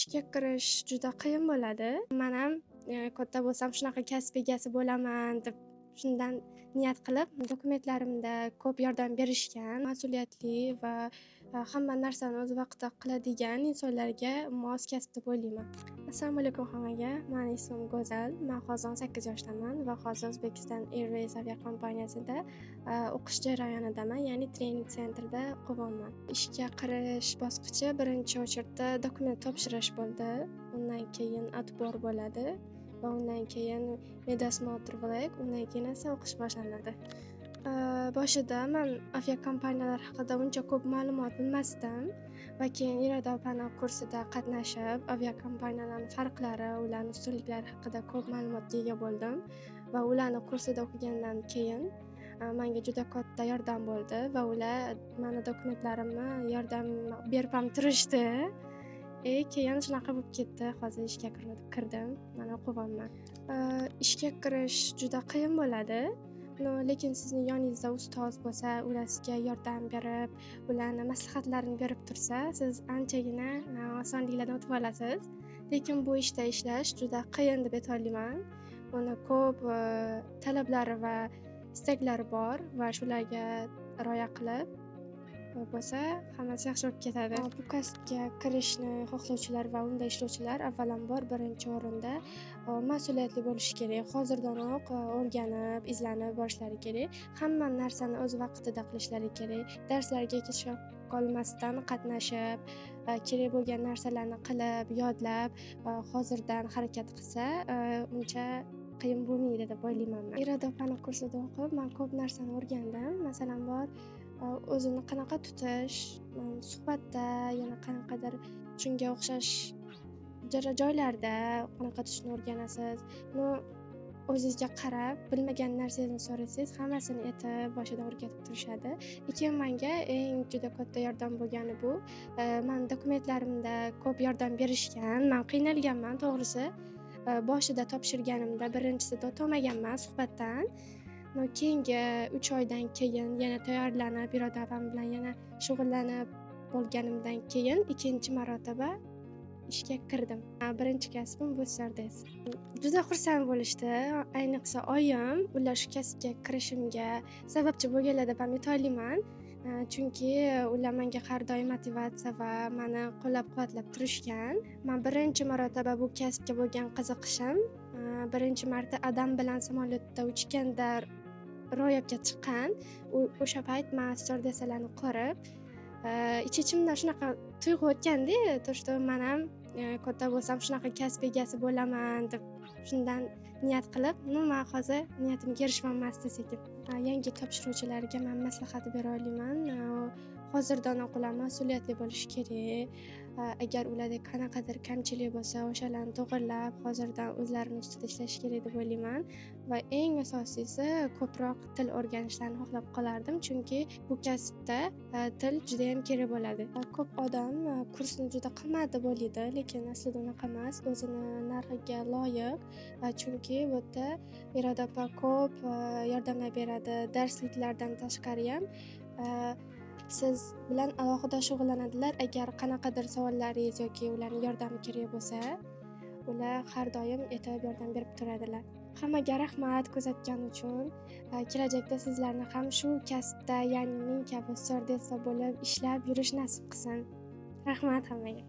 ishga kirish juda qiyin bo'ladi. Men ham katta bo'lsam shunaqa kasb egasi bo'laman deb shundan niyat qilib, dokumentlarimda ko'p yordam berishgan, mas'uliyatli va hamma narsani o'z vaqtida qiladigan insonlarga mos kasb deb o'ylayman. Assalomu alaykum hammaga. Mening ismim Go'zal. Men hozir 18 yoshdaman va hozir Uzbekistan Airways aviakompaniyasida o'qish jarayonidaman, ya'ni trening sentrida o'qiyapman. Ishga kirish bosqichi birinchi o'chirda dokument topshirish bo'ldi. Undan keyin отбор bo'ladi va undan keyin medosмотр bo'ladi. Undan keyin esa o'qish boshlanadi. Boshida men aviakompaniyalar haqida uncha ko'p ma'lumot bilmasdim va keyin iroda opani kursida qatnashib, aviakompaniyalarning farqlari, ularning ustunliklari haqida ko'p ma'lumotga ega bo'ldim va ularning kursida o'qigandan keyin menga juda katta yordam bo'ldi va ular meni dokumentlarimni yordam berib ham turishdi. Keyin shunaqa bo'lib ketdi. Hozir ishga kirdim. Mana o'qiyapman. Ishga kirish juda qiyin bo'ladi. Lekin sizning yoningizda ustoz bo'lsa, ular sizga yordam berib, ularning maslahatlarini berib tursa, siz anchagina osonliklardan o'tib olasiz. Lekin bu ishda ishlash juda qiyin deb aytolmayman. Buni ko'p talablari va istaklari bor va shularga rioya qilib bo'lsa, hammasi yaxshi bo'lib ketadi. Bu kasbga kirishni xohlovchilar va unda ishlovchilar avvalambor birinchi o'rinda mas'uliyatli bo'lishi kerak. Hozirdanoq o'rganib, izlanib borishlari kerak. Hamma narsani o'z vaqtida qilishlari kerak. Darslarga kech qolmasdan qatnashib, kerak bo'lgan narsalarni qilib, yodlab, hozirdan harakat qilsa, uncha qiyin bo'lmaydi deb o'ylayman men. Iroda opani kursida o'qib, men ko'p narsani o'rgandim. Masalan, o'zini qanaqa tutish, suhbatda yana qanaqadir shunga o'xshash joylarda qanaqa tutishni o'rganasiz. O'zingizga qarab, bilmagan narsangizni so'rasangiz, hammasini aytib, boshida o'rgatib turishadi. Lekin menga eng juda katta yordam bo'lgani bu, men dokumentlarimda ko'p yordam berishgan. Men qiynalganman, to'g'risi. Boshida topshirganimda birinchisida o'tolmaganman suhbatdan. Keyingi 3 oydan keyin yana tayyorlanib, iroda opam bilan yana shug'ullanib bo'lganimdan keyin ikkinchi marotaba ishga kirdim. Birinchi kasbim bu stюардесс. Juda xursand bo'lishdi, ayniqsa oyim. Ular shu kasbga kirishimga sababchi bo'lganlar deb ham aytolmayman. Chunki ular menga har doim motivatsiya va meni qo'llab-quvvatlab turishgan. Men birinchi marotaba bu kasbga bo'lgan qiziqishim birinchi marta adam bilan samolyotda uchganda ro'yobga chiqqan. O'sha payt men stюардесsalarni ko'rib, ichimdan shunaqa tuyg'u o'tganda, то что men ham katta bo'lsam shunaqa kasb egasi bo'laman deb shundan niyat qilib, men hozir niyatimga erishyapman asta-sekin. Yangi topshiruvchilarga men maslahat bera olaman. Hozirdanoq ular mas'uliyatli bo'lishi kerak. Agar ularda qanaqadir kamchilik bo'lsa, o'shalarni to'g'rilab, hozirdan o'zlarini ustida ishlash kerak deb o'ylayman va eng asosiysi ko'proq til o'rganishlarini xohlab qolardim, chunki bu kasbda til juda ham kerak bo'ladi. Ko'p odam kursni juda qimmat deb o'ylaydi, lekin aslida unaqa emas, o'zini narxiga loyiq, chunki bu yerda Iroda opa ko'p yordamlar beradi. Darsliklardan tashqari ham siz bilan alohida shug'ullanadilar. Agar qanaqadir savollaringiz yoki ularning yordami kerak bo'lsa, ular har doim aytib yordam berib turadilar. Hammaga rahmat kuzatgani uchun. Kelajakda sizlarni ham shu kasbda, ya'ni men kabi stюардесса bo'lib ishlab yurish nasib qilsin. Rahmat hammaga.